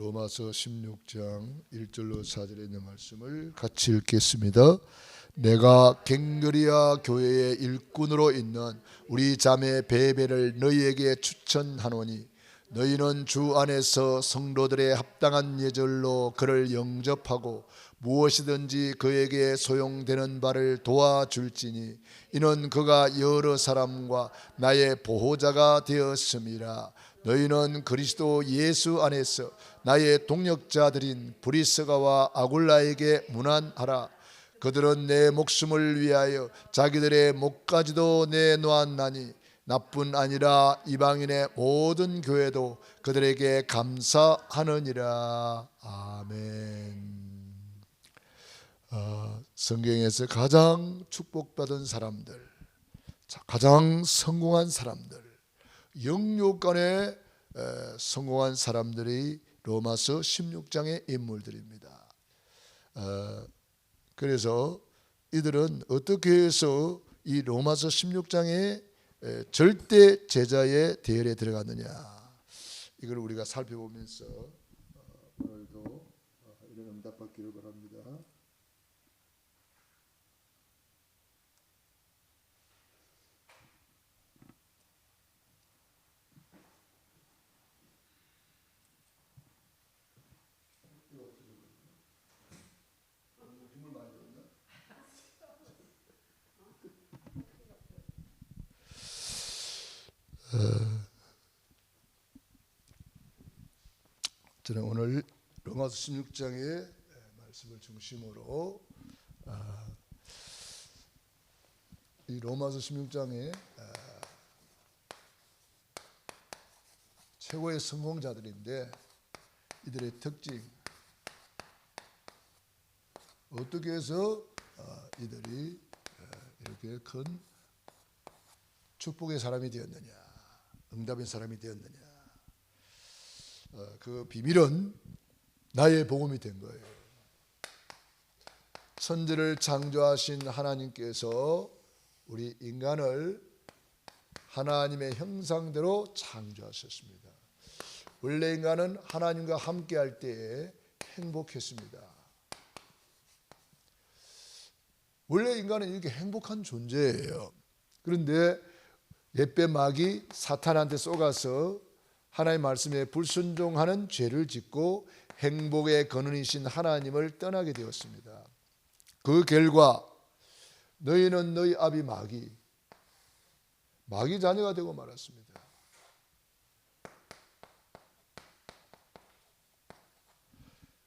로마서 16장 1절로 4절에 있는 말씀을 같이 읽겠습니다. 내가 갱그리아 교회의 일꾼으로 있는 우리 자매 베베를 너희에게 추천하노니 너희는 주 안에서 성도들의 합당한 예절로 그를 영접하고 무엇이든지 그에게 소용되는 바를 도와줄지니 이는 그가 여러 사람과 나의 보호자가 되었음이라. 너희는 그리스도 예수 안에서 나의 동역자들인 브리스가와 아굴라에게 문안하라. 그들은 내 목숨을 위하여 자기들의 목까지도 내놓았나니 나뿐 아니라 이방인의 모든 교회도 그들에게 감사하느니라. 아멘. 성경에서 가장 축복받은 사람들, 가장 성공한 사람들, 영육간에 성공한 사람들이 로마서 16장의 인물들입니다. 그래서 이들은 어떻게 해서 이 로마서 16장의 절대 제자의 대열에 들어갔느냐, 이걸 우리가 살펴보면서 오늘도 이런 응답받기를 바랍니다. 저는 오늘 로마서 16장의 말씀을 중심으로 이 로마서 16장의 최고의 성공자들인데 이들의 특징, 어떻게 해서 이들이 이렇게 큰 축복의 사람이 되었느냐, 응답의 사람이 되었느냐, 그 비밀은 나의 복음이 된 거예요. 천지를 창조하신 하나님께서 우리 인간을 하나님의 형상대로 창조하셨습니다. 원래 인간은 하나님과 함께 할 때에 행복했습니다. 원래 인간은 이렇게 행복한 존재예요. 그런데 옛배 마귀 사탄한테 쏘가서 하나님의 말씀에 불순종하는 죄를 짓고 행복의 근원이신 하나님을 떠나게 되었습니다. 그 결과 너희는 너희 아비 마귀 자녀가 되고 말았습니다.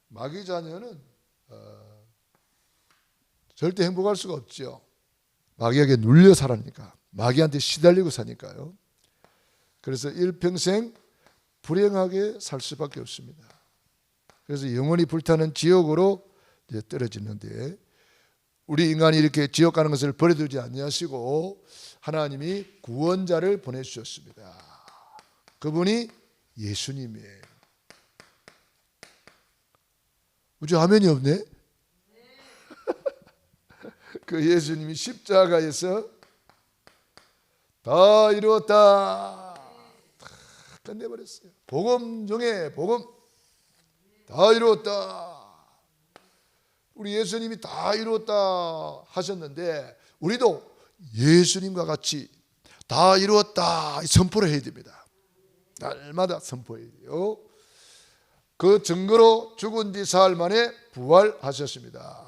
마귀 자녀는 절대 행복할 수가 없죠. 마귀에게 눌려 살으니까, 마귀한테 시달리고 사니까요. 그래서 일평생 불행하게 살 수밖에 없습니다. 그래서 영원히 불타는 지옥으로 이제 떨어지는데, 우리 인간이 이렇게 지옥 가는 것을 버려두지 아니하시고 하나님이 구원자를 보내주셨습니다. 그분이 예수님이에요. 우주 화면이 없네. 그 예수님이 십자가에서 다 이루었다, 다 끝내버렸어요. 복음 중에 복음, 다 이루었다. 우리 예수님이 다 이루었다 하셨는데 우리도 예수님과 같이 다 이루었다 선포를 해야 됩니다. 날마다 선포해야 돼요. 그 증거로 죽은 지 사흘 만에 부활하셨습니다.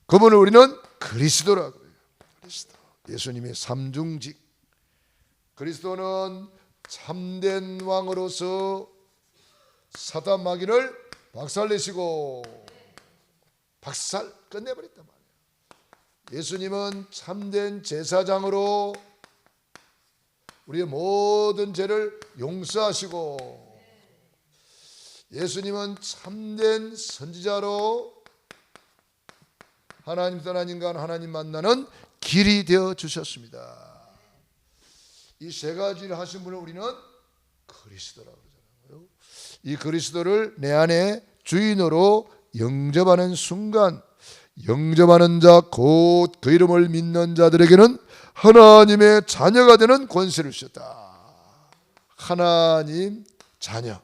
그분을 우리는 그리스도라고 해요. 그리스도, 예수님의 삼중직. 그리스도는 참된 왕으로서 사단 마귀를 박살내시고 박살 끝내버렸단 말이에요. 예수님은 참된 제사장으로 우리의 모든 죄를 용서하시고, 예수님은 참된 선지자로 하나님 떠난 인간 하나님 만나는 길이 되어 주셨습니다. 이 세 가지를 하신 분을 우리는 그리스도라고 그러잖아요. 이 그리스도를 내 안에 주인으로 영접하는 순간, 영접하는 자 곧 그 이름을 믿는 자들에게는 하나님의 자녀가 되는 권세를 주셨다. 하나님 자녀.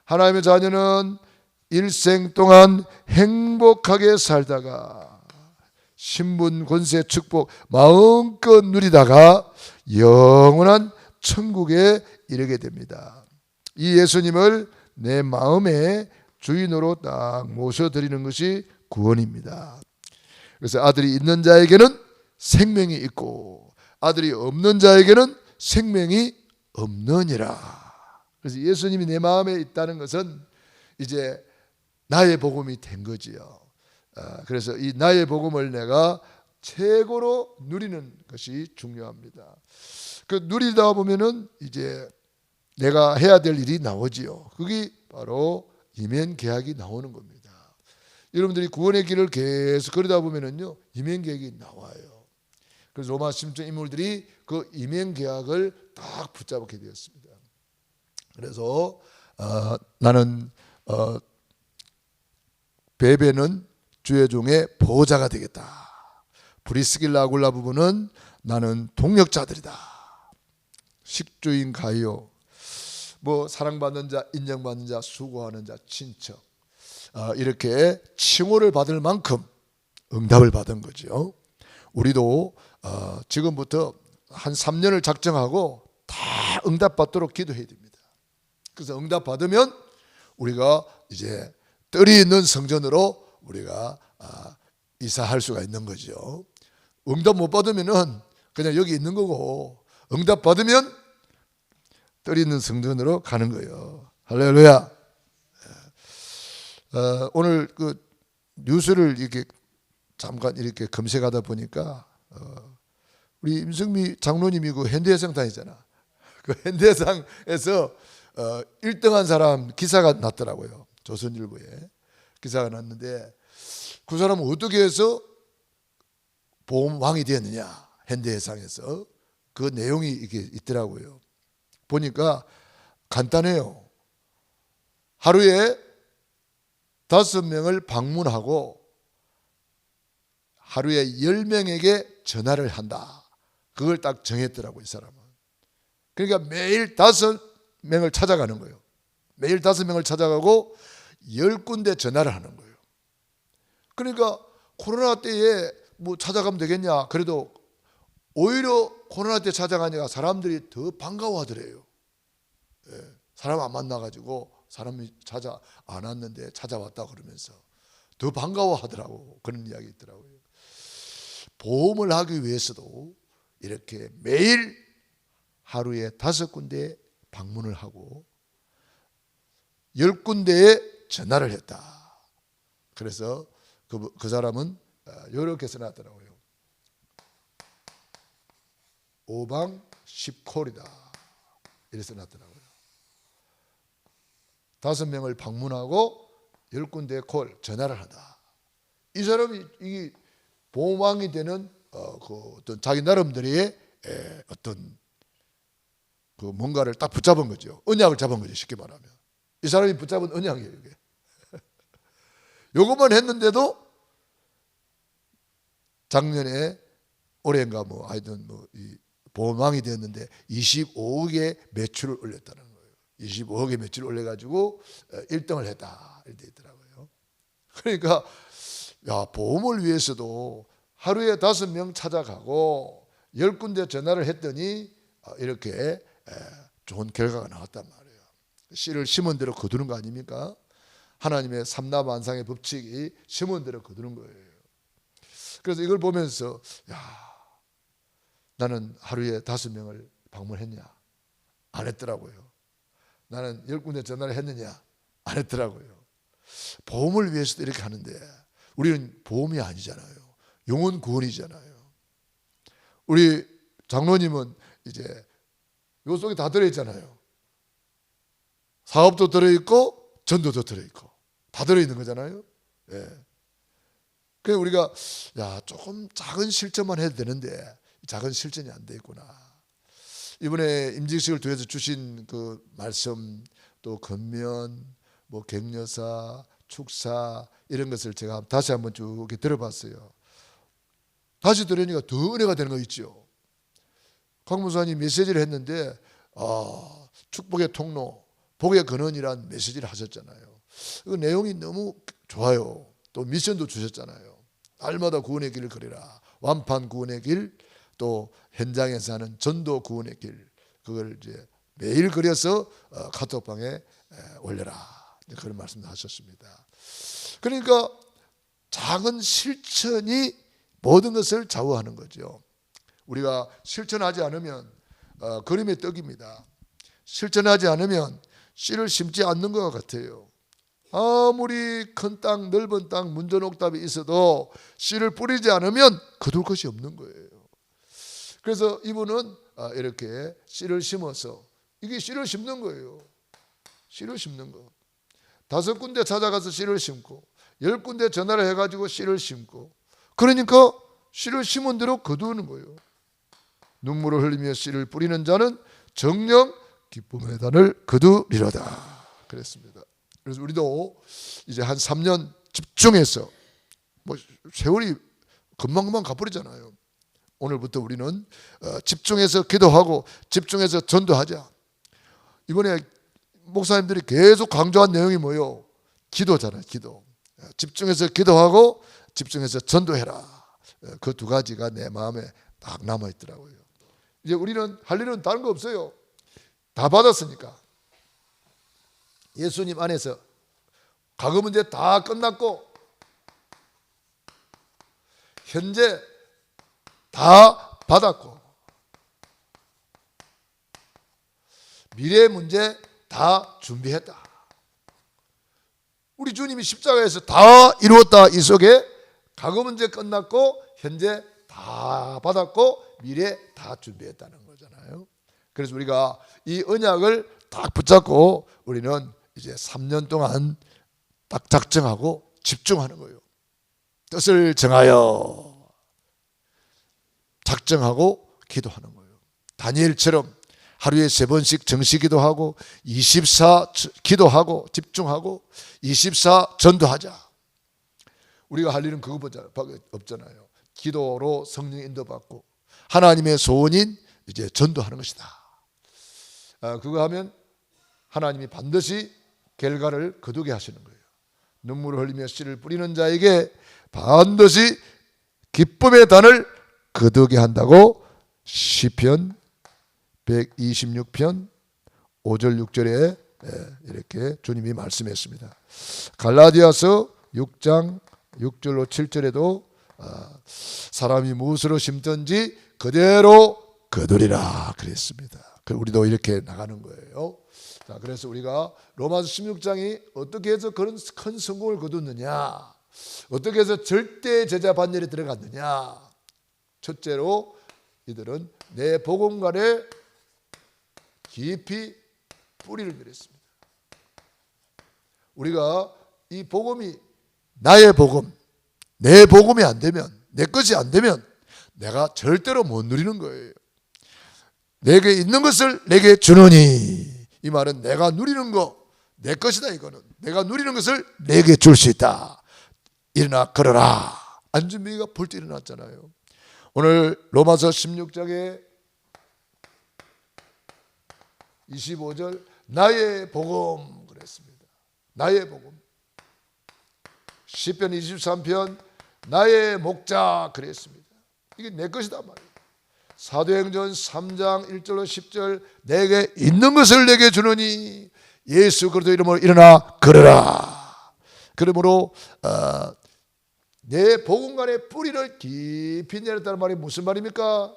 하나님의 자녀는 일생 동안 행복하게 살다가 신분, 권세, 축복 마음껏 누리다가 영원한 천국에 이르게 됩니다. 이 예수님을 내 마음의 주인으로 딱 모셔드리는 것이 구원입니다. 그래서 아들이 있는 자에게는 생명이 있고 아들이 없는 자에게는 생명이 없느니라. 그래서 예수님이 내 마음에 있다는 것은 이제 나의 복음이 된 거지요. 그래서 이 나의 복음을 내가 최고로 누리는 것이 중요합니다. 그 누리다 보면은 이제 내가 해야 될 일이 나오지요. 그게 바로 이면 계약이 나오는 겁니다. 여러분들이 구원의 길을 계속 걸으다 보면은요, 이면 계약이 나와요. 그래서 로마 심청 인물들이 그 이면 계약을 딱 붙잡게 되었습니다. 그래서 나는 베베는 주의 종의 보호자가 되겠다. 브리스길라 아굴라 부부는 나는 동역자들이다. 식주인 가이오, 뭐 사랑받는 자, 인정받는 자, 수고하는 자, 친척, 이렇게 칭호를 받을 만큼 응답을 받은 거죠. 우리도 지금부터 한 3년을 작정하고 다 응답받도록 기도해야 됩니다. 그래서 응답받으면 우리가 이제 뜰이 있는 성전으로 우리가 이사할 수가 있는 거죠. 응답 못 받으면은 그냥 여기 있는 거고, 응답 받으면 뜰 있는 성전으로 가는 거예요. 할렐루야. 오늘 그 뉴스를 이렇게 잠깐 이렇게 검색하다 보니까 우리 임승미 장로님이 그 현대해상 다니잖아. 그 현대해상에서 1등한 사람 기사가 났더라고요. 조선일보에 기사가 났는데, 그 사람은 어떻게 해서 보험왕이 되었느냐, 현대해상에서 그 내용이 이게 있더라고요. 보니까 간단해요. 하루에 5명을 방문하고 하루에 10명에게 전화를 한다. 그걸 딱 정했더라고요, 이 사람은. 그러니까 매일 5명을 찾아가는 거예요. 매일 5명을 찾아가고 10군데 전화를 하는 거예요. 그러니까 코로나 때에 뭐 찾아가면 되겠냐. 그래도 오히려 코로나 때 찾아가니까 사람들이 더 반가워하더래요. 사람 안 만나가지고 사람이 찾아 안 왔는데 찾아왔다 그러면서 더 반가워하더라고. 그런 이야기 있더라고요. 보험을 하기 위해서도 이렇게 매일 하루에 5군데 방문을 하고 10군데에 전화를 했다. 그래서 그 사람은 이렇게 써놨더라고요. 5방 10콜이다. 이렇게 써놨더라고요. 5명을 방문하고 10군데 콜 전화를 한다. 이 사람이 이게 보험왕이 되는 그 어떤 자기 나름대로의 어떤 그 뭔가를 딱 붙잡은 거죠. 언약을 잡은 거죠. 쉽게 말하면 이 사람이 붙잡은 언약이에요. 이게 요것만 했는데도 작년에 올해인가 뭐 하여튼 뭐 이 보험왕이 되었는데 25억의 매출을 올렸다는 거예요. 25억의 매출을 올려가지고 1등을 했다 이렇게 있더라고요. 그러니까 야, 보험을 위해서도 하루에 5명 찾아가고 10군데 전화를 했더니 이렇게 좋은 결과가 나왔단 말이에요. 씨를 심은 대로 거두는 거 아닙니까? 하나님의 삼라만상의 법칙이 심은 대로 거두는 거예요. 그래서 이걸 보면서 야, 나는 하루에 5명을 방문했냐? 안 했더라고요. 나는 10군데 전화를 했느냐? 안 했더라고요. 보험을 위해서도 이렇게 하는데 우리는 보험이 아니잖아요. 영혼 구원이잖아요. 우리 장로님은 이제 요 속에 다 들어있잖아요. 사업도 들어있고 전도도 들어있고 다 들어있는 거잖아요. 예. 그래서 우리가 야, 조금 작은 실천만 해도 되는데 작은 실천이 안 돼 있구나. 이번에 임직식을 통해서 주신 그 말씀, 또 건면, 뭐 격려사, 축사 이런 것을 제가 다시 한번 쭉 이렇게 들어봤어요. 다시 들으니까 더 은혜가 되는 거 있죠. 강 목사님 메시지를 했는데 축복의 통로, 복의 근원이란 메시지를 하셨잖아요. 그 내용이 너무 좋아요. 또 미션도 주셨잖아요. 날마다 구원의 길을 걸으라. 완판 구원의 길, 또 현장에서 하는 전도 구원의 길, 그걸 이제 매일 그려서 카톡방에 올려라. 그런 말씀도 하셨습니다. 그러니까 작은 실천이 모든 것을 좌우하는 거죠. 우리가 실천하지 않으면 그림의 떡입니다. 실천하지 않으면 씨를 심지 않는 것 같아요. 아무리 큰 땅, 넓은 땅, 문전옥답이 있어도 씨를 뿌리지 않으면 거둘 것이 없는 거예요. 그래서 이분은 이렇게 씨를 심어서, 이게 씨를 심는 거예요. 씨를 심는 거. 5군데 찾아가서 씨를 심고 10군데 전화를 해가지고 씨를 심고, 그러니까 씨를 심은 대로 거두는 거예요. 눈물을 흘리며 씨를 뿌리는 자는 정녕 기쁨의 단을 거두리로다 그랬습니다. 그래서 우리도 이제 한 3년 집중해서, 뭐 세월이 금방금방 가버리잖아요. 오늘부터 우리는 집중해서 기도하고 집중해서 전도하자. 이번에 목사님들이 계속 강조한 내용이 뭐예요? 기도잖아요. 기도. 집중해서 기도하고 집중해서 전도해라. 그 두 가지가 내 마음에 딱 남아있더라고요. 이제 우리는 할 일은 다른 거 없어요. 다 받았으니까. 예수님 안에서 과거 문제 다 끝났고 현재 다 받았고 미래 문제 다 준비했다. 우리 주님이 십자가에서 다 이루었다. 이 속에 과거 문제 끝났고 현재 다 받았고 미래 다 준비했다는 거잖아요. 그래서 우리가 이 언약을 딱 붙잡고 우리는 이제 3년 동안 딱 작정하고 집중하는 거예요. 뜻을 정하여 작정하고 기도하는 거예요. 다니엘처럼 하루에 3번씩 정시 기도하고 24 기도하고 집중하고 24 전도하자. 우리가 할 일은 그거밖에 없잖아요. 기도로 성령 인도받고 하나님의 소원인 이제 전도하는 것이다. 그거 하면 하나님이 반드시 결과를 거두게 하시는 거예요. 눈물을 흘리며 씨를 뿌리는 자에게 반드시 기쁨의 단을 거두게 한다고 시편 126편 5절 6절에 이렇게 주님이 말씀했습니다. 갈라디아서 6장 6절로 7절에도 사람이 무엇으로 심든지 그대로 거두리라 그랬습니다. 우리도 이렇게 나가는 거예요. 자, 그래서 우리가 로마서 16장이 어떻게 해서 그런 큰 성공을 거뒀느냐, 어떻게 해서 절대 제자 반열에 들어갔느냐. 첫째로 이들은 내 복음관에 깊이 뿌리를 들였습니다. 우리가 이 복음이 나의 복음, 내 복음이 안 되면, 내 것이 안 되면 내가 절대로 못 누리는 거예요. 내게 있는 것을 내게 주노니, 이 말은 내가 누리는 거 내 것이다. 이거는 내가 누리는 것을 내게 줄 수 있다. 일어나 걸어라. 안준비가 벌떡 일어났잖아요. 오늘 로마서 16장에 25절 나의 복음 그랬습니다. 나의 복음. 시편 23편 나의 목자 그랬습니다. 이게 내 것이다 말이에요. 사도행전 3장 1절로 10절 내게 있는 것을 내게 주노니 예수 그리스도 이름으로 일어나 걸어라. 그러므로 내 복음관의 뿌리를 깊이 내렸다는 말이 무슨 말입니까?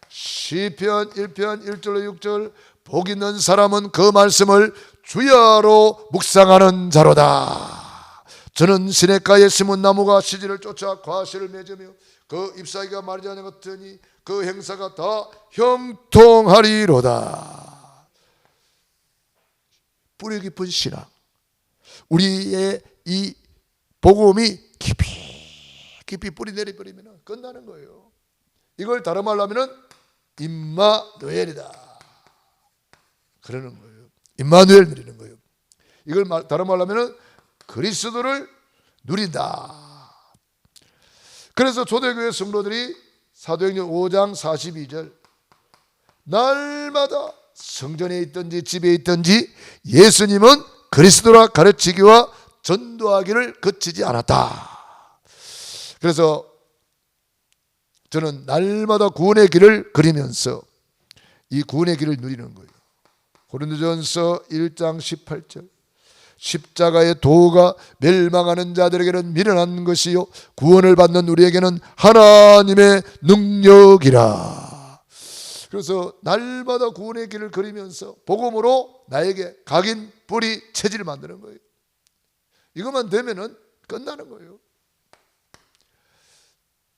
시편 1편 1절로 6절 복 있는 사람은 그 말씀을 주야로 묵상하는 자로다. 저는 시냇가에 심은 나무가 시지를 쫓아 과실을 맺으며 그 잎사귀가 마르지 않은 것 같으니 그 행사가 다 형통하리로다. 뿌리 깊은 신앙, 우리의 이 복음이 깊이 뿌리 내려버리면 끝나는 거예요. 이걸 다른 말로 하면 임마누엘이다 그러는 거예요. 임마누엘 누리는 거예요. 이걸 다른 말로 하면 그리스도를 누린다. 그래서 초대교회 성도들이 사도행전 5장 42절 날마다 성전에 있든지 집에 있든지 예수님은 그리스도라 가르치기와 전도하기를 그치지 않았다. 그래서 저는 날마다 구원의 길을 그리면서 이 구원의 길을 누리는 거예요. 고린도전서 1장 18절 십자가의 도가 멸망하는 자들에게는 미련한 것이요 구원을 받는 우리에게는 하나님의 능력이라. 그래서 날마다 구원의 길을 그리면서 복음으로 나에게 각인, 뿌리, 체질을 만드는 거예요. 이것만 되면은 끝나는 거예요.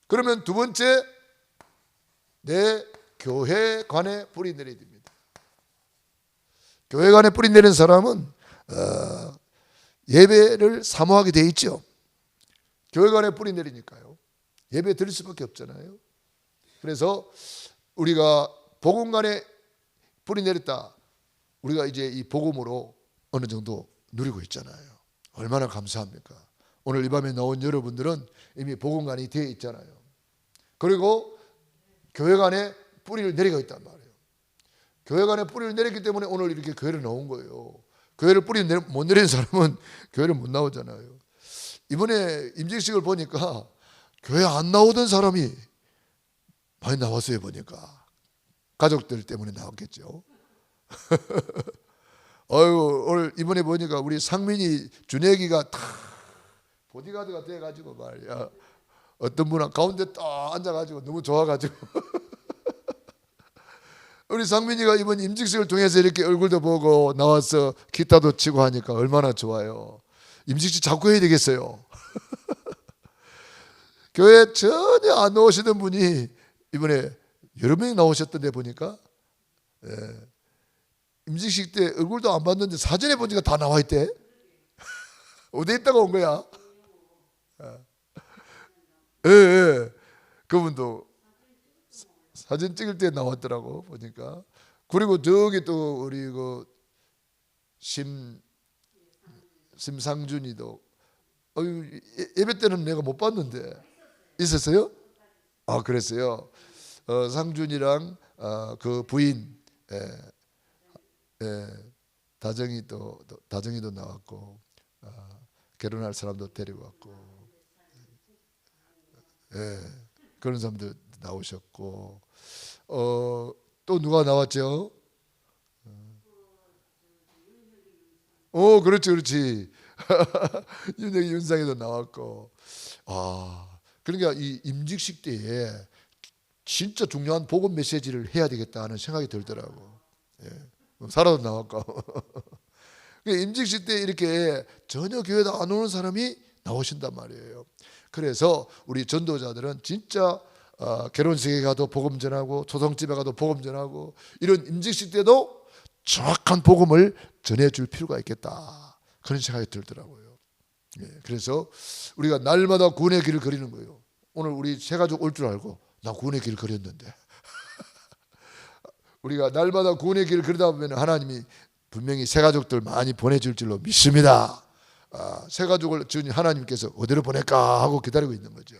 그러면 두 번째, 내 교회관에 뿌리 내려야 됩니다. 교회관에 뿌리 내린 사람은 예배를 사모하게 돼 있죠. 교회관에 뿌리 내리니까요. 예배 드릴 수밖에 없잖아요. 그래서 우리가 복음관에 뿌리 내렸다. 우리가 이제 이 복음으로 어느 정도 누리고 있잖아요. 얼마나 감사합니까? 오늘 이 밤에 나온 여러분들은 이미 복음관이 되어 있잖아요. 그리고 교회관에 뿌리를 내리고 있단 말이에요. 교회관에 뿌리를 내렸기 때문에 오늘 이렇게 교회를 나온 거예요. 교회를 뿌리 못 내린 사람은 교회를 못 나오잖아요. 이번에 임직식을 보니까 교회 안 나오던 사람이 많이 나왔어요. 보니까 가족들 때문에 나왔겠죠. 오늘 이번에 보니까 우리 상민이 준혁이가 다 보디가드가 돼가지고 말이야. 어떤 분은 가운데 딱 앉아가지고 너무 좋아가지고 우리 상민이가 이번 임직식을 통해서 이렇게 얼굴도 보고 나와서 기타도 치고 하니까 얼마나 좋아요. 임직식 자꾸 해야 되겠어요. 교회 전혀 안 나오시던 분이 이번에 여러 명이 나오셨던데 보니까 임직식 때 얼굴도 안 봤는데 사진에 보니까 다 나와 있대. 어디에 있다가 온 거야? 그분도 사진 찍을 때 나왔더라고 보니까. 그리고 저기 또 우리 그 심상준이도 예배 때는 내가 못 봤는데 있었어요? 아 그랬어요. 상준이랑 그 부인 다정이도 나왔고 결혼할 사람도 데리고 왔고 그런 사람들 나오셨고 또 누가 나왔죠? 그렇지. 윤상이도 나왔고. 그러니까 이 임직식 때에 진짜 중요한 복음 메시지를 해야 되겠다는 생각이 들더라고. 살아도 나왔고. 임직식 때 이렇게 전혀 교회에 안 오는 사람이 나오신단 말이에요. 그래서 우리 전도자들은 진짜 결혼식에 가도 복음 전하고 초성집에 가도 복음 전하고 이런 임직식 때도 정확한 복음을 전해줄 필요가 있겠다. 그런 생각이 들더라고요. 그래서 우리가 날마다 구원의 길을 그리는 거예요. 오늘 우리 세 가족 올 줄 알고 나 구원의 길을 그렸는데 우리가 날마다 구원의 길을 그리다 보면 하나님이 분명히 세 가족들 많이 보내줄 줄로 믿습니다. 세 가족을 주님 하나님께서 어디로 보낼까 하고 기다리고 있는 거죠.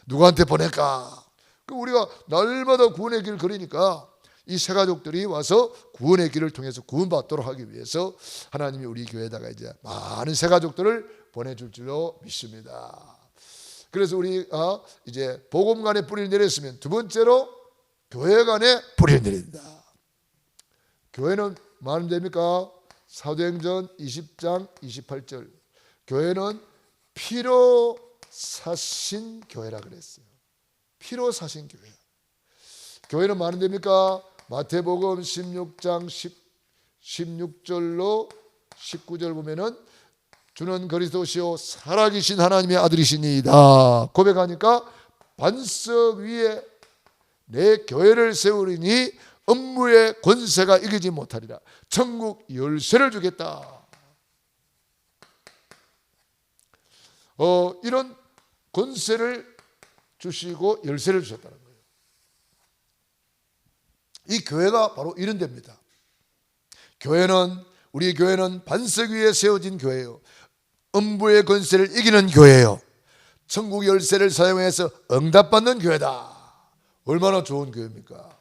누구한테 보낼까? 그럼 우리가 날마다 구원의 길을 그리니까 이 세 가족들이 와서 구원의 길을 통해서 구원받도록 하기 위해서 하나님이 우리 교회에다가 이제 많은 세 가족들을 보내줄 줄로 믿습니다. 그래서 우리 이제 복음관에 뿌리를 내렸으면 두 번째로 교회관에 뿌리를 내린다. 교회는 뭐 하는 데입니까? 사도행전 20장 28절 교회는 피로 사신 교회라 그랬어요. 피로 사신 교회. 교회는 뭐 하는 데입니까? 마태복음 16장 16절로 19절 보면은 주는 그리스도시요 살아계신 하나님의 아들이시니이다 고백하니까 반석 위에 내 교회를 세우리니 음부의 권세가 이기지 못하리라. 천국 열쇠를 주겠다. 이런 권세를 주시고 열쇠를 주셨다는 거예요. 이 교회가 바로 이런 데입니다. 우리 교회는 반석 위에 세워진 교회예요. 음부의 권세를 이기는 교회예요. 천국 열쇠를 사용해서 응답받는 교회다. 얼마나 좋은 교회입니까?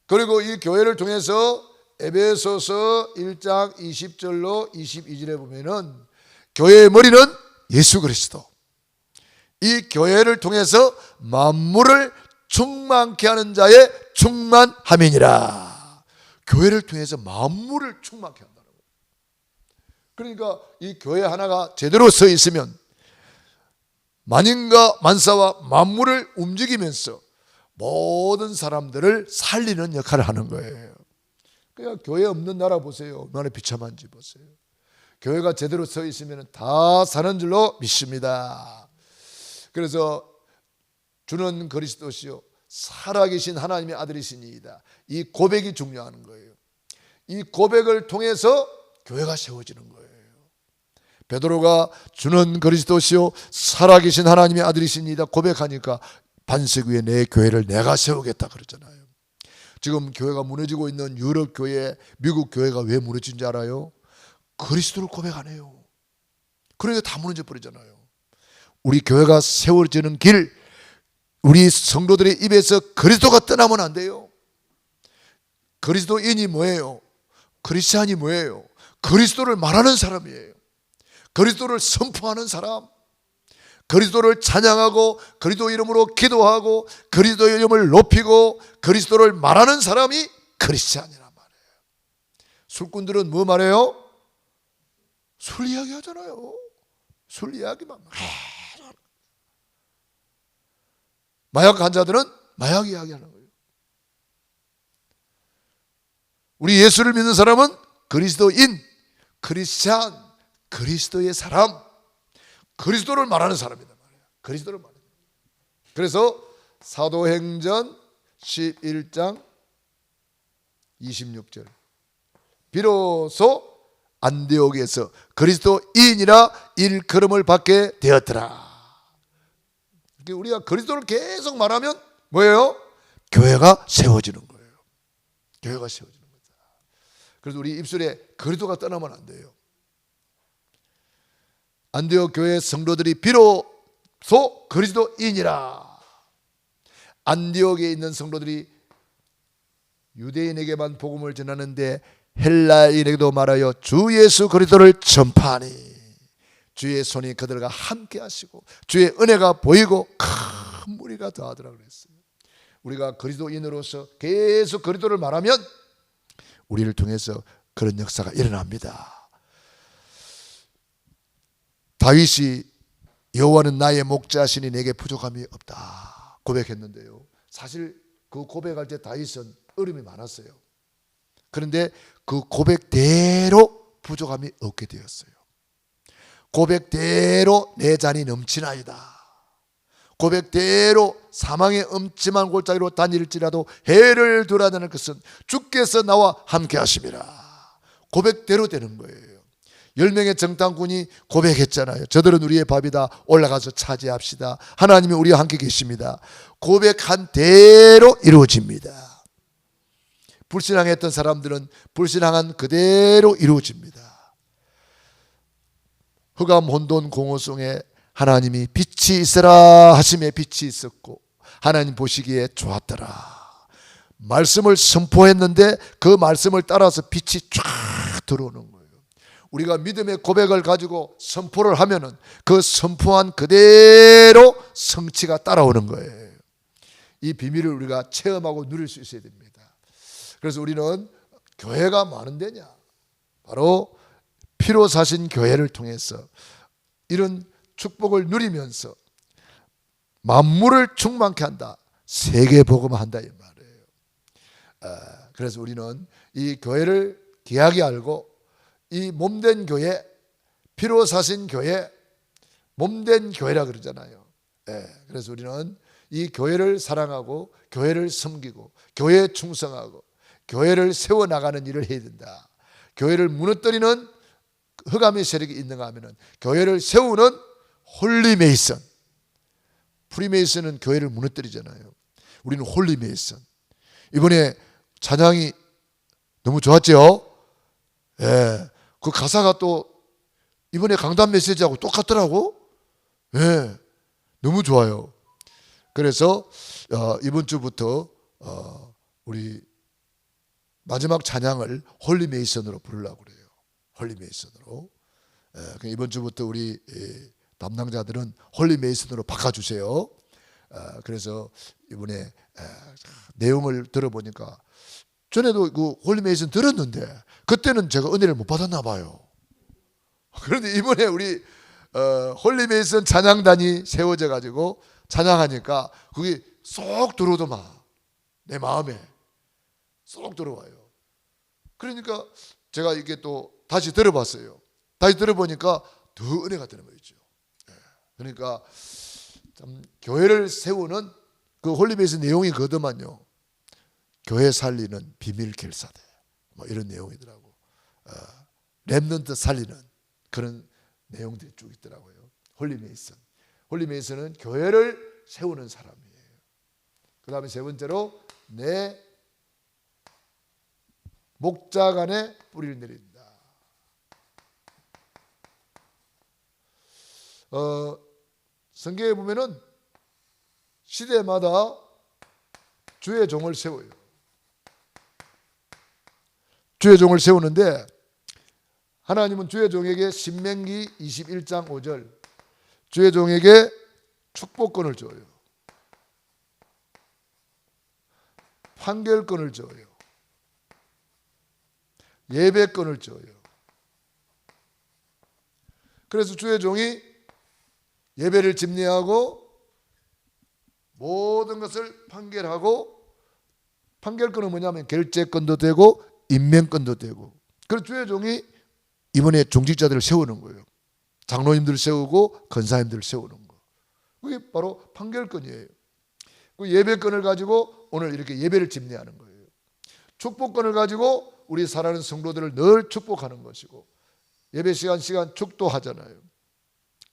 그리고 이 교회를 통해서 에베소서 1장 20절로 22절에 보면은 교회의 머리는 예수 그리스도. 이 교회를 통해서 만물을 충만케 하는 자의 충만함이니라. 교회를 통해서 만물을 충만케 한다는 거예요. 그러니까 이 교회 하나가 제대로 서 있으면 만인과 만사와 만물을 움직이면서 모든 사람들을 살리는 역할을 하는 거예요. 그러니까 교회 없는 나라 보세요. 얼마나 비참한지 보세요. 교회가 제대로 서 있으면 다 사는 줄로 믿습니다. 그래서 주는 그리스도시요 살아계신 하나님의 아들이시니이다. 이 고백이 중요한 거예요. 이 고백을 통해서 교회가 세워지는 거예요. 베드로가 주는 그리스도시요 살아계신 하나님의 아들이시니이다 고백하니까 반석 위에 내 교회를 내가 세우겠다 그러잖아요. 지금 교회가 무너지고 있는 유럽 교회, 미국 교회가 왜 무너진 줄 알아요? 그리스도를 고백 안 해요. 그러니까 다 무너져 버리잖아요. 우리 교회가 세워지는 길, 우리 성도들의 입에서 그리스도가 떠나면 안 돼요. 그리스도인이 뭐예요? 크리스찬이 뭐예요? 그리스도를 말하는 사람이에요. 그리스도를 선포하는 사람, 그리스도를 찬양하고 그리스도 이름으로 기도하고 그리스도의 이름을 높이고 그리스도를 말하는 사람이 크리스찬이란 말이에요. 술꾼들은 뭐 말해요? 술 이야기 하잖아요. 술 이야기만 말해요. 마약 환자들은 마약 이야기 하는 거예요. 우리 예수를 믿는 사람은 그리스도인, 크리스찬, 그리스도의 사람, 그리스도를 말하는 사람이다 말이에요. 그리스도를 말해요. 그래서 사도행전 11장 26절 비로소 안디옥에서 그리스도인이라 일컬음을 받게 되었더라. 우리가 그리스도를 계속 말하면 뭐예요? 교회가 세워지는 거예요. 교회가 세워지는 거다. 그래서 우리 입술에 그리스도가 떠나면 안 돼요. 안디옥 교회 성도들이 비로소 그리스도인이라. 안디옥에 있는 성도들이 유대인에게만 복음을 전하는데 헬라인에게도 말하여 주 예수 그리스도를 전파하니 주의 손이 그들과 함께 하시고 주의 은혜가 보이고 큰 무리가 더하더라 그랬어요. 우리가 그리스도인으로서 계속 그리스도를 말하면 우리를 통해서 그런 역사가 일어납니다. 다윗이 여호와는 나의 목자시니 내게 부족함이 없다 고백했는데요. 사실 그 고백할 때 다윗은 어려움이 많았어요. 그런데 그 고백대로 부족함이 없게 되었어요. 고백대로 내 잔이 넘치나이다. 고백대로 사망의 음침한 골짜기로 다닐지라도 해를 두라는 것은 주께서 나와 함께 하심이라. 고백대로 되는 거예요. 10명의 정탐꾼이 고백했잖아요. 저들은 우리의 밥이다. 올라가서 차지합시다. 하나님이 우리와 함께 계십니다. 고백한 대로 이루어집니다. 불신앙했던 사람들은 불신앙한 그대로 이루어집니다. 흑암 혼돈 공허성에 하나님이 빛이 있으라 하심에 빛이 있었고 하나님 보시기에 좋았더라. 말씀을 선포했는데 그 말씀을 따라서 빛이 쫙 들어오는 거예요. 우리가 믿음의 고백을 가지고 선포를 하면은 그 선포한 그대로 성취가 따라오는 거예요. 이 비밀을 우리가 체험하고 누릴 수 있어야 됩니다. 그래서 우리는 교회가 많은 데냐? 바로 피로 사신 교회를 통해서 이런 축복을 누리면서 만물을 충만케 한다. 세계 복음한다 이 말이에요. 그래서 우리는 이 교회를 귀하게 알고 이 몸된 교회, 피로 사신 교회, 몸된 교회라 그러잖아요. 그래서 우리는 이 교회를 사랑하고 교회를 섬기고 교회에 충성하고 교회를 세워나가는 일을 해야 된다. 교회를 무너뜨리는 흑암의 세력이 있는가 하면은 교회를 세우는 홀리메이슨. 프리메이슨은 교회를 무너뜨리잖아요. 우리는 홀리메이슨. 이번에 찬양이 너무 좋았죠? 예. 그 가사가 또 이번에 강단 메시지하고 똑같더라고. 예. 너무 좋아요. 그래서 이번 주부터 우리 마지막 찬양을 홀리 메이슨으로 부르려고 그래요. 홀리 메이슨으로. 이번 주부터 우리 담당자들은 홀리 메이슨으로 바꿔주세요. 그래서 이번에 내용을 들어보니까 전에도 그 홀리 메이슨 들었는데 그때는 제가 은혜를 못 받았나 봐요. 그런데 이번에 우리 홀리 메이슨 찬양단이 세워져 가지고 찬양하니까 그게 쏙 들어오더만 내 마음에 쏙 들어와요. 그러니까 제가 이게 또 다시 들어봤어요. 다시 들어보니까 더 은혜가 되는 거죠. 그러니까 참 교회를 세우는 그 홀리베이스 내용이 그거더만요. 교회 살리는 비밀 결사대 뭐 이런 내용이더라고. 렘넌트 살리는 그런 내용들이 쭉 있더라고요. 홀리메이슨. 홀리메이슨은 교회를 세우는 사람이에요. 그 다음에 세 번째로 내 목자간에 뿌리를 내린다. 성경에 보면은 시대마다 주의 종을 세워요. 주의 종을 세우는데 하나님은 주의 종에게 신명기 21장 5절 주의 종에게 축복권을 줘요. 판결권을 줘요. 예배권을 줘요. 그래서 주의 종이 예배를 집례하고 모든 것을 판결하고, 판결권은 뭐냐면 결재권도 되고 임명권도 되고. 그래서 주의 종이 이번에 중직자들을 세우는 거예요. 장로님들을 세우고 권사님들을 세우는 거. 그게 바로 판결권이에요. 그 예배권을 가지고 오늘 이렇게 예배를 집례하는 거예요. 축복권을 가지고 우리 사랑하는 성도들을 늘 축복하는 것이고, 예배 시간 축도하잖아요.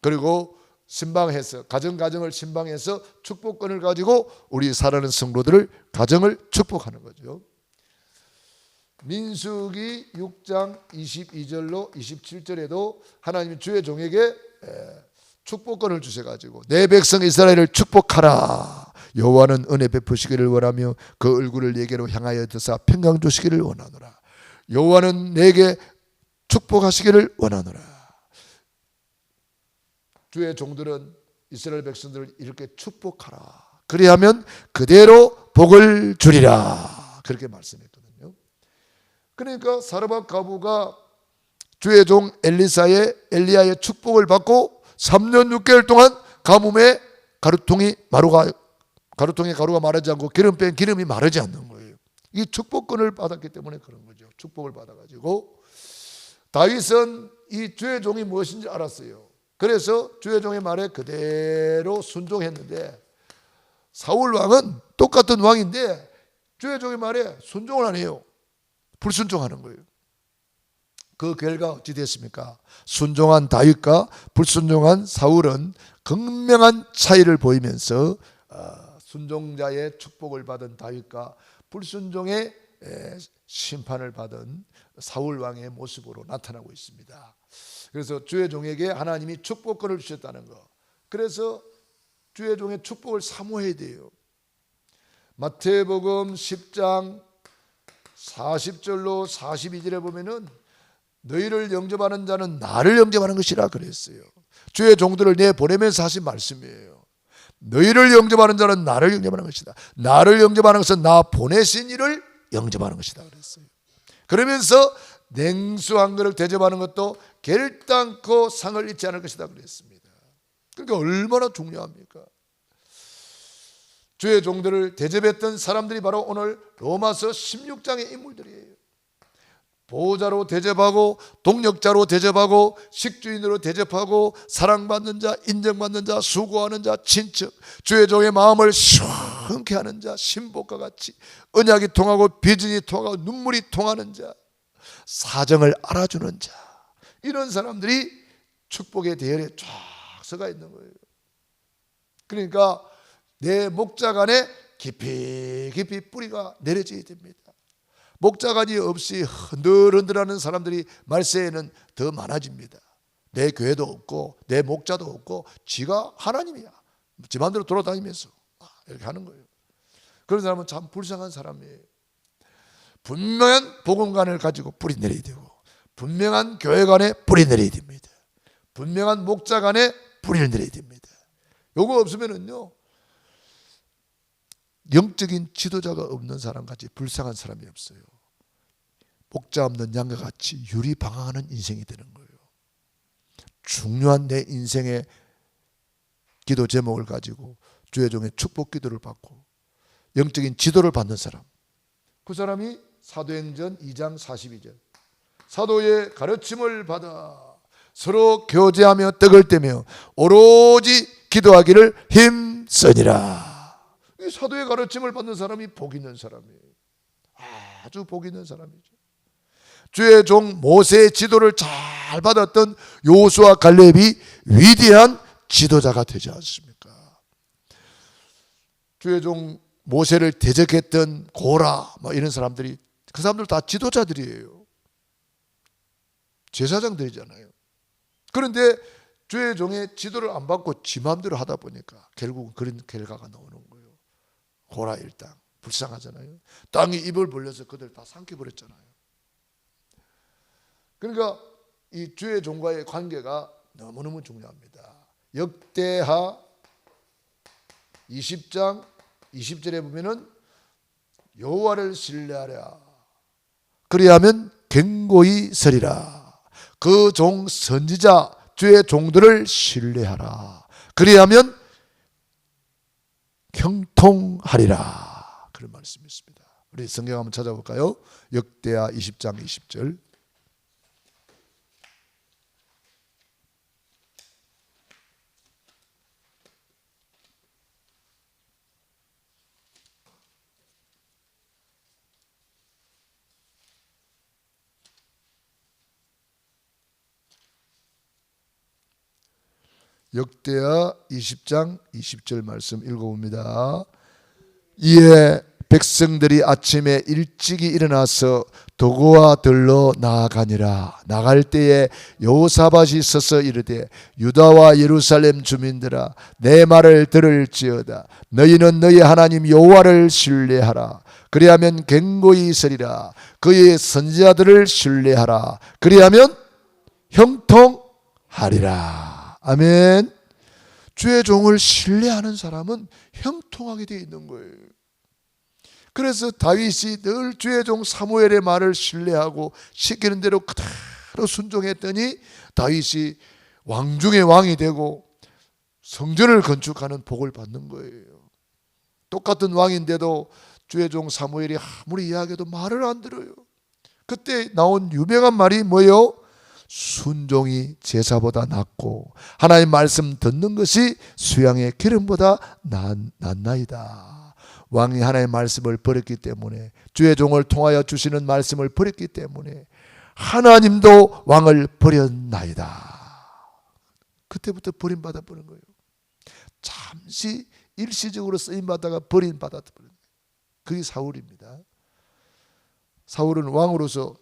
그리고 신방해서 가정을 신방해서 축복권을 가지고 우리 사랑하는 성도들을 가정을 축복하는 거죠. 민수기 6장 22절로 27절에도 하나님이 주의 종에게 축복권을 주셔가지고 내 백성 이스라엘을 축복하라. 여호와는 은혜 베푸시기를 원하며 그 얼굴을 내게로 향하여 드사 평강 주시기를 원하노라. 여호와는 내게 축복하시기를 원하노라. 주의 종들은 이스라엘 백성들을 이렇게 축복하라. 그리하면 그대로 복을 주리라. 그렇게 말씀했거든요. 그러니까 사르밧 과부가 주의 종 엘리야의 축복을 받고 3년 6개월 동안 가뭄에 가루통에 가루가 마르지 않고 기름 뺀 기름이 마르지 않는 거예요. 이 축복권을 받았기 때문에 그런 거죠. 축복을 받아가지고 다윗은 이 주의 종이 무엇인지 알았어요. 그래서 주의 종의 말에 그대로 순종했는데 사울 왕은 똑같은 왕인데 주의 종의 말에 순종을 안 해요. 불순종하는 거예요. 그 결과 어찌 됐습니까? 순종한 다윗과 불순종한 사울은 극명한 차이를 보이면서 순종자의 축복을 받은 다윗과 불순종의 심판을 받은 사울 왕의 모습으로 나타나고 있습니다. 그래서 주의 종에게 하나님이 축복권을 주셨다는 것. 그래서 주의 종의 축복을 사모해야 돼요. 마태복음 10장 40절로 42절에 보면은 너희를 영접하는 자는 나를 영접하는 것이라 그랬어요. 주의 종들을 내보내면서 하신 말씀이에요. 너희를 영접하는 자는 나를 영접하는 것이다. 나를 영접하는 것은 나 보내신 이를 영접하는 것이다 그랬어요. 그러면서 냉수 한 그릇 대접하는 것도 결단코 상을 잊지 않을 것이다 그랬습니다. 그러니까 얼마나 중요합니까? 주의 종들을 대접했던 사람들이 바로 오늘 로마서 16장의 인물들이에요. 보호자로 대접하고 동력자로 대접하고 식주인으로 대접하고 사랑받는 자, 인정받는 자, 수고하는 자, 친척, 주의 종의 마음을 시원케 하는 자, 신복과 같이 언약이 통하고 비전이 통하고 눈물이 통하는 자, 사정을 알아주는 자, 이런 사람들이 축복의 대열에 쫙 서가 있는 거예요. 그러니까 내 목자간에 깊이 뿌리가 내려져야 됩니다. 목자간이 없이 흔들흔들하는 사람들이 말세에는 더 많아집니다. 내 교회도 없고 내 목자도 없고 지가 하나님이야. 지 마음대로 돌아다니면서 이렇게 하는 거예요. 그런 사람은 참 불쌍한 사람이에요. 분명한 복음관을 가지고 뿌리 내려야 되고, 분명한 교회관에 뿌리 내려야 됩니다. 분명한 목자관에 뿌리를 내려야 됩니다. 요거 없으면은요, 영적인 지도자가 없는 사람같이 불쌍한 사람이 없어요. 목자 없는 양과 같이 유리방황하는 인생이 되는 거예요. 중요한 내 인생의 기도 제목을 가지고 주의 종의 축복 기도를 받고 영적인 지도를 받는 사람, 그 사람이 사도행전 2장 42절 사도의 가르침을 받아 서로 교제하며 떡을 떼며 오로지 기도하기를 힘쓰니라. 이 사도의 가르침을 받는 사람이 복 있는 사람이에요. 아주 복 있는 사람이죠. 주의 종 모세의 지도를 잘 받았던 요수아 갈렙이 위대한 지도자가 되지 않습니까? 주의 종 모세를 대적했던 고라 이런 사람들이, 그 사람들 다 지도자들이에요. 제사장들이잖아요. 그런데 주의 종의 지도를 안 받고 지 마음대로 하다 보니까 결국은 그런 결과가 나오는 거예요. 고라 일당 불쌍하잖아요. 땅이 입을 벌려서 그들 다 삼켜버렸잖아요. 그러니까 이 주의 종과의 관계가 너무너무 중요합니다. 역대하 20장 20절에 보면은 여호와를 신뢰하라. 그리하면 견고히 서리라. 그 종 선지자 주의 종들을 신뢰하라. 그리하면 형통하리라. 그런 말씀이 있습니다. 우리 성경 한번 찾아볼까요? 역대하 20장 20절. 역대하 20장 20절 말씀 읽어봅니다. 이에 백성들이 아침에 일찍이 일어나서 도구와 들로 나아가니라. 나갈 때에 여호사밧이 서서 이르되 유다와 예루살렘 주민들아 내 말을 들을지어다. 너희는 너희 하나님 여호와를 신뢰하라. 그리하면 견고히 서리라. 그의 선지자들을 신뢰하라. 그리하면 형통하리라. 아멘. 주의 종을 신뢰하는 사람은 형통하게 되어 있는 거예요. 그래서 다윗이 늘 주의 종 사무엘의 말을 신뢰하고 시키는 대로 그대로 순종했더니 다윗이 왕 중의 왕이 되고 성전을 건축하는 복을 받는 거예요. 똑같은 왕인데도 주의 종 사무엘이 아무리 이야기해도 말을 안 들어요. 그때 나온 유명한 말이 뭐예요? 순종이 제사보다 낫고 하나님 말씀 듣는 것이 수양의 기름보다 낫나이다. 왕이 하나님의 말씀을 버렸기 때문에, 주의 종을 통하여 주시는 말씀을 버렸기 때문에 하나님도 왕을 버렸나이다. 그때부터 버림받아 버린 거예요. 잠시 일시적으로 쓰임받다가 버림받아 버린 거예요. 그게 사울입니다. 사울은 왕으로서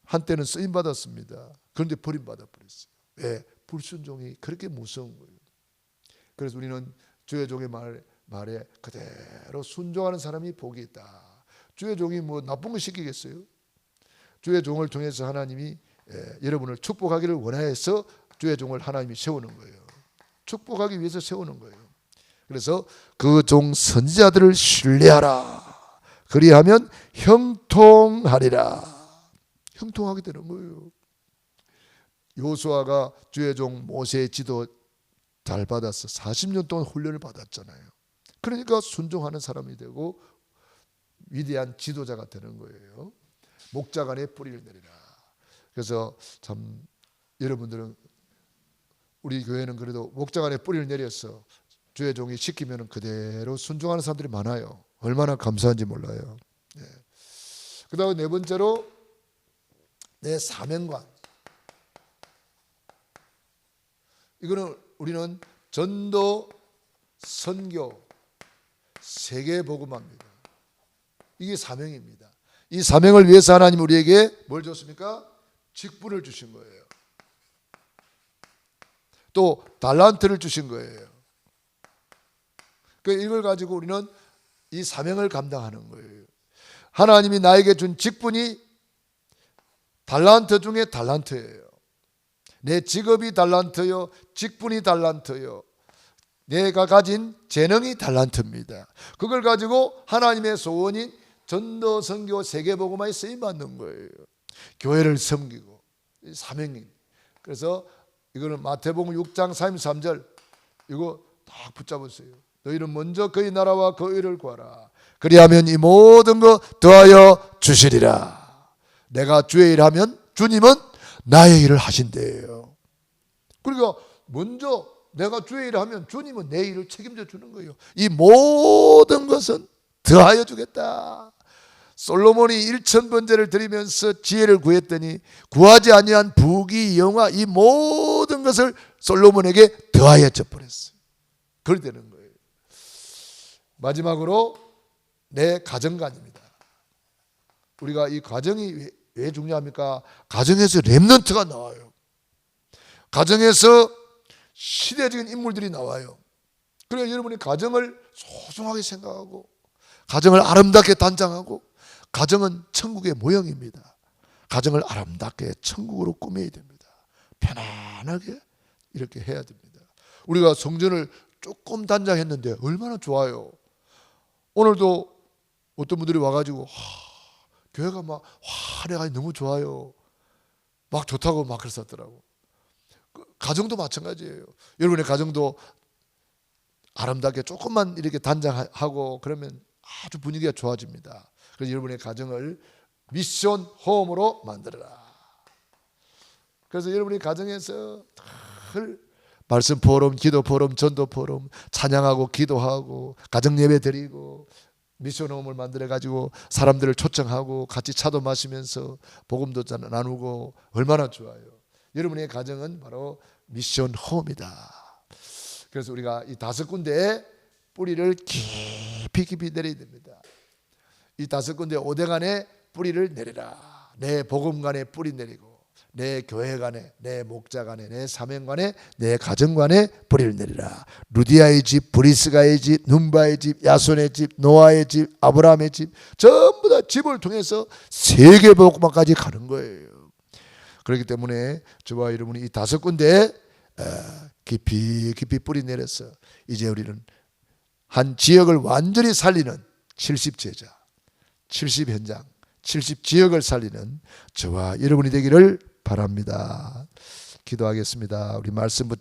한때는 쓰임받았습니다. 그런데 버림받아 버렸어요. 왜? 불순종이 그렇게 무서운 거예요. 그래서 우리는 주의 종의 말에 그대로 순종하는 사람이 복이 있다. 주의 종이 뭐 나쁜 거 시키겠어요? 주의 종을 통해서 하나님이 여러분을 축복하기를 원하여서 주의 종을 하나님이 세우는 거예요. 축복하기 위해서 세우는 거예요. 그래서 그 종 선지자들을 신뢰하라. 그리하면 형통하리라. 형통하게 되는 거예요. 요수아가 주의 종 모세의 지도 잘 받아서 40년 동안 훈련을 받았잖아요. 그러니까 순종하는 사람이 되고 위대한 지도자가 되는 거예요. 목자간에 뿌리를 내리라. 그래서 참 여러분들은, 우리 교회는 그래도 목자간에 뿌리를 내려서 주의 종이 시키면 그대로 순종하는 사람들이 많아요. 얼마나 감사한지 몰라요. 네. 그 다음 네 번째로 내 사명관. 이거는 우리는 전도, 선교, 세계 복음화입니다. 이게 사명입니다. 이 사명을 위해서 하나님 우리에게 뭘 줬습니까? 직분을 주신 거예요. 또 달란트를 주신 거예요. 이걸 가지고 우리는 이 사명을 감당하는 거예요. 하나님이 나에게 준 직분이 달란트 중에 달란트예요. 내 직업이 달란트요, 직분이 달란트요, 내가 가진 재능이 달란트입니다. 그걸 가지고 하나님의 소원인 전도, 선교, 세계복음화에 쓰임받는 거예요. 교회를 섬기고 사명이. 그래서 이거는 마태복음 6장 33절 이거 딱 붙잡으세요. 너희는 먼저 그의 나라와 그 의를 구하라. 그리하면 이 모든 거 더하여 주시리라. 내가 주의 일하면 주님은 나의 일을 하신대요. 그러니까 먼저 내가 주의 일을 하면 주님은 내 일을 책임져 주는 거예요. 이 모든 것은 더하여 주겠다. 솔로몬이 1000번제를 드리면서 지혜를 구했더니 구하지 아니한 부귀 영화 이 모든 것을 솔로몬에게 더하여 줘버렸어요. 그렇게 되는 거예요. 마지막으로 내 가정관입니다. 우리가 이 가정이 왜 중요합니까? 가정에서 렘넌트가 나와요. 가정에서 시대적인 인물들이 나와요. 그래서 여러분이 가정을 소중하게 생각하고 가정을 아름답게 단장하고 가정은 천국의 모형입니다. 가정을 아름답게 천국으로 꾸며야 됩니다. 편안하게 이렇게 해야 됩니다. 우리가 성전을 조금 단장했는데 얼마나 좋아요. 오늘도 어떤 분들이 와가지고 교회가 막 화려하게 너무 좋아요. 막 좋다고 막 그랬었더라고. 가정도 마찬가지예요. 여러분의 가정도 아름답게 조금만 이렇게 단장하고 그러면 아주 분위기가 좋아집니다. 그래서 여러분의 가정을 미션 홈으로 만들어라. 그래서 여러분의 가정에서 늘 말씀 포럼, 기도 포럼, 전도 포럼, 찬양하고 기도하고 가정 예배 드리고 미션 홈을 만들어 가지고 사람들을 초청하고 같이 차도 마시면서 복음도 나누고 얼마나 좋아요. 여러분의 가정은 바로 미션 홈이다. 그래서 우리가 이 5군데에 뿌리를 깊이 내려야 됩니다. 이 5군데 오대간에 뿌리를 내리라. 내 복음간에 뿌리 내리고 내 교회간에, 내 목자간에, 내 사명간에, 내 가정간에 뿌리를 내리라. 루디아의 집, 브리스가의 집, 눈바의 집, 야손의 집, 노아의 집, 아브라함의 집 전부 다 집을 통해서 세계복음화까지 가는 거예요. 그렇기 때문에 저와 여러분이 이 5군데에 깊이 뿌리 내려서 이제 우리는 한 지역을 완전히 살리는 70제자, 70현장, 70지역을 살리는 저와 여러분이 되기를 바랍니다. 기도하겠습니다. 우리 말씀 붙잡고